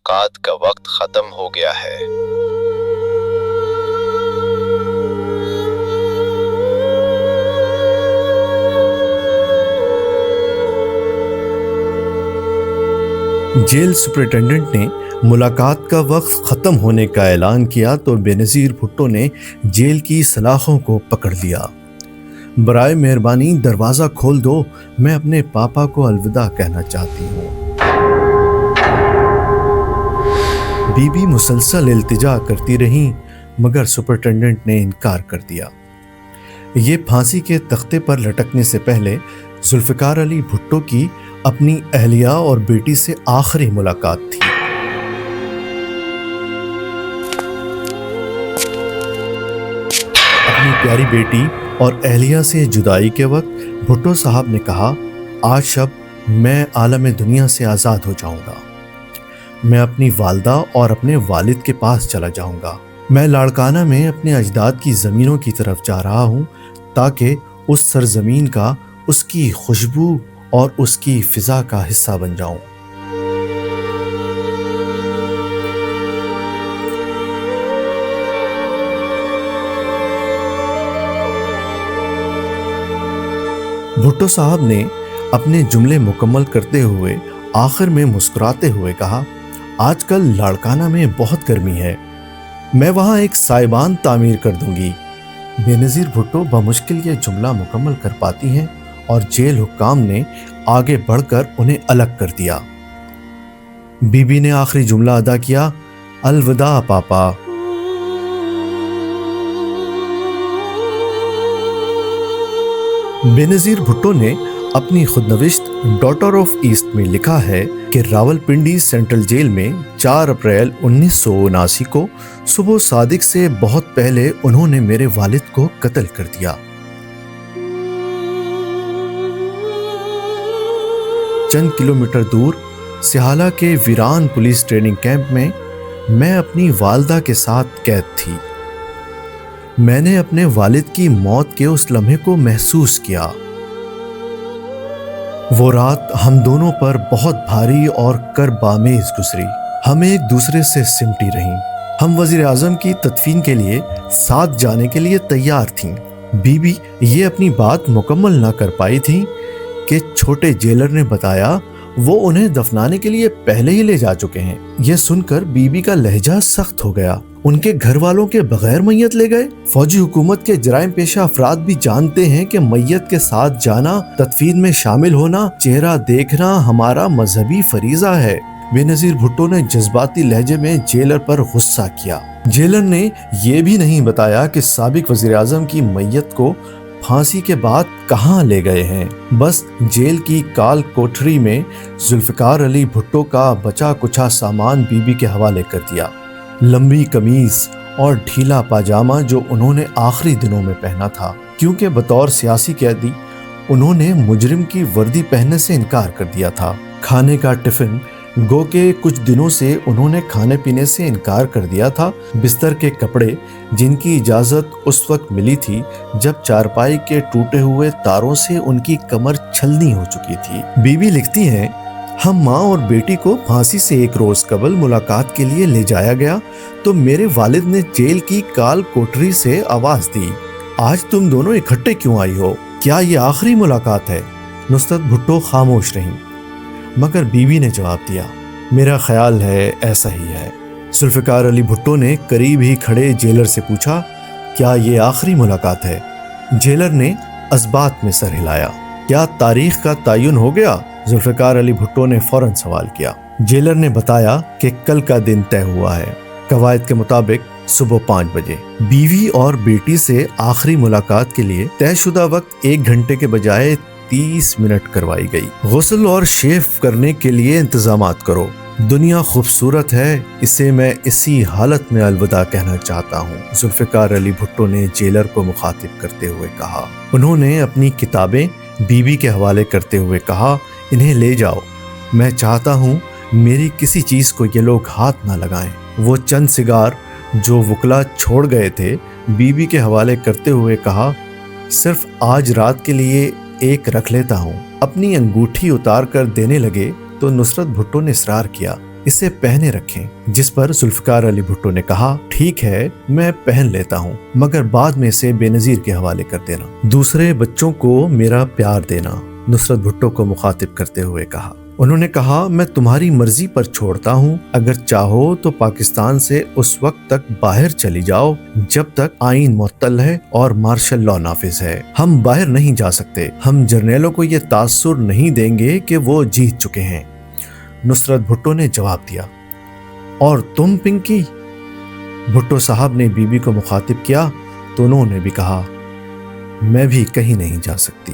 मुलाकात का वक्त ख़त्म हो गया है। जेल सुपरिटेंडेंट ने मुलाकात का वक्त ख़त्म होने का ऐलान किया तो बेनज़ीर भुट्टो ने जेल की सलाखों को पकड़ लिया। बराए मेहरबानी दरवाज़ा खोल दो, मैं अपने पापा को अलविदा कहना चाहती हूँ। बीबी मुसलसल इल्तिजा करती रही मगर सुपरिटेंडेंट ने इनकार कर दिया। ये फांसी के तख्ते पर लटकने से पहले जुल्फ़िकार अली भुट्टो की अपनी अहलिया और बेटी से आखिरी मुलाकात थी। अपनी प्यारी बेटी और अहलिया से जुदाई के वक्त भुट्टो साहब ने कहा, आज शब मैं आलम दुनिया से आज़ाद हो जाऊंगा। मैं अपनी वालदा और अपने वालिद के पास चला जाऊंगा। मैं लाड़काना में अपने अजदाद की ज़मीनों की तरफ जा रहा हूँ ताकि उस सरजमीन का, उसकी खुशबू और उसकी फिजा का हिस्सा बन जाऊं। भुट्टो साहब ने अपने जुमले मुकम्मल करते हुए आखिर में मुस्कुराते हुए कहा, आजकल लाड़काना में बहुत गर्मी है, मैं वहां एक साइबान तामीर कर दूंगी। बेनज़ीर भुट्टो बमुश्किल ये जुमला मुकम्मल कर पाती हैं और जेल हुक्काम ने आगे बढ़कर उन्हें अलग कर दिया। बीबी ने आखिरी जुमला अदा किया, अलविदा पापा। बेनज़ीर भुट्टो ने अपनी खुदनविश्त डॉटर ऑफ ईस्ट में लिखा है कि रावलपिंडी सेंट्रल जेल में 4 अप्रैल 1979 को सुबह सादिक से बहुत पहले उन्होंने मेरे वालिद को कत्ल कर दिया। चंद किलोमीटर दूर सिहाला के वीरान पुलिस ट्रेनिंग कैंप में मैं अपनी वालदा के साथ कैद थी। मैंने अपने वालिद की मौत के उस लम्हे को महसूस किया। वो रात हम दोनों पर बहुत भारी और करबामेज गुजरी। हम एक दूसरे से सिमटी रहीं। हम वज़ीर आज़म की तदफीन के लिए साथ जाने के लिए तैयार थीं। बीबी ये अपनी बात मुकम्मल ना कर पाई थी कि छोटे जेलर ने बताया वो उन्हें दफनाने के लिए पहले ही ले जा चुके हैं। यह सुनकर बीबी का लहजा सख्त हो गया। उनके घर वालों के बगैर मैयत ले गए। फौजी हुकूमत के जराइम पेशा अफराद भी जानते हैं कि मैयत के साथ जाना, तदफीन में शामिल होना, चेहरा देखना हमारा मजहबी फरीजा है। बेनज़ीर भुट्टो ने जज्बाती लहजे में जेलर पर गुस्सा किया। जेलर ने यह भी नहीं बताया कि साबिक वज़ीर आज़म की मैयत को फांसी के बाद कहाँ ले गए हैं। बस जेल की काल कोठरी में जुल्फ़िकार अली भुट्टो का बचा कुचा सामान बीबी के हवाले कर दिया। लंबी कमीज और ढीला पाजामा जो उन्होंने आखिरी दिनों में पहना था, क्योंकि बतौर सियासी कैदी उन्होंने मुजरिम की वर्दी पहनने से इनकार कर दिया था। खाने का टिफिन गो के कुछ दिनों से उन्होंने खाने पीने से इनकार कर दिया था। बिस्तर के कपड़े जिनकी इजाज़त उस वक्त मिली थी जब चारपाई के टूटे हुए तारों से उनकी कमर छलनी हो चुकी थी। बीबी लिखती हैं, हम माँ और बेटी को फांसी से एक रोज कबल मुलाकात के लिए ले जाया गया तो मेरे वालिद ने जेल की काल कोठरी से आवाज दी, आज तुम दोनों इकट्ठे क्यों आई हो? क्या ये आखिरी मुलाकात है? नुसरत भुट्टो खामोश रहीं, मगर बीवी ने जवाब दिया, मेरा ख्याल है ऐसा ही है। जुल्फ़िकार अली भुट्टो ने करीब ही खड़े जेलर से पूछा, क्या ये आखिरी मुलाकात है? जेलर ने असबात में सर हिलाया। क्या तारीख का तयन हो गया? जुल्फ़िकार अली भुट्टो ने फौरन सवाल किया। जेलर ने बताया कि कल का दिन तय हुआ है, कवायद के मुताबिक सुबह 5 बजे। बीवी और बेटी से आखिरी मुलाकात के लिए तयशुदा वक्त 1 घंटे के बजाय 30 मिनट करवाई गई। गुस्ल और शेव करने के लिए इंतजामात करो। दुनिया खूबसूरत है, इसे मैं इसी हालत में अलविदा कहना चाहता हूँ, जुल्फ़िकार अली भुट्टो ने जेलर को मुखातिब करते हुए कहा। उन्होंने अपनी किताबें बीबी के हवाले करते हुए कहा, इन्हें ले जाओ, मैं चाहता हूँ मेरी किसी चीज़ को ये लोग हाथ ना लगाएं। वो चंद सिगार जो वकला छोड़ गए थे बीबी के हवाले करते हुए कहा, सिर्फ आज रात के लिए एक रख लेता हूँ। अपनी अंगूठी उतार कर देने लगे तो नुसरत भुट्टो ने इसरार किया, اسے پہنے رکھیں، جس پر ذوالفقار علی بھٹو نے کہا ٹھیک ہے میں پہن لیتا ہوں، مگر بعد میں اسے بے نظیر کے حوالے کر دینا، دوسرے بچوں کو میرا پیار دینا، نصرت بھٹو کو مخاطب کرتے ہوئے کہا۔ انہوں نے کہا میں تمہاری مرضی پر چھوڑتا ہوں، اگر چاہو تو پاکستان سے اس وقت تک باہر چلی جاؤ جب تک آئین معطل ہے اور مارشل لاء نافذ ہے، ہم باہر نہیں جا سکتے، ہم جرنیلوں کو یہ تاثر نہیں دیں گے کہ وہ جیت چکے ہیں۔ نصرت بھٹو نے جواب دیا، اور تم پنکی؟ بھٹو صاحب نے بی بی کو مخاطب کیا تو انہوں نے بھی کہا میں بھی کہیں نہیں جا سکتی۔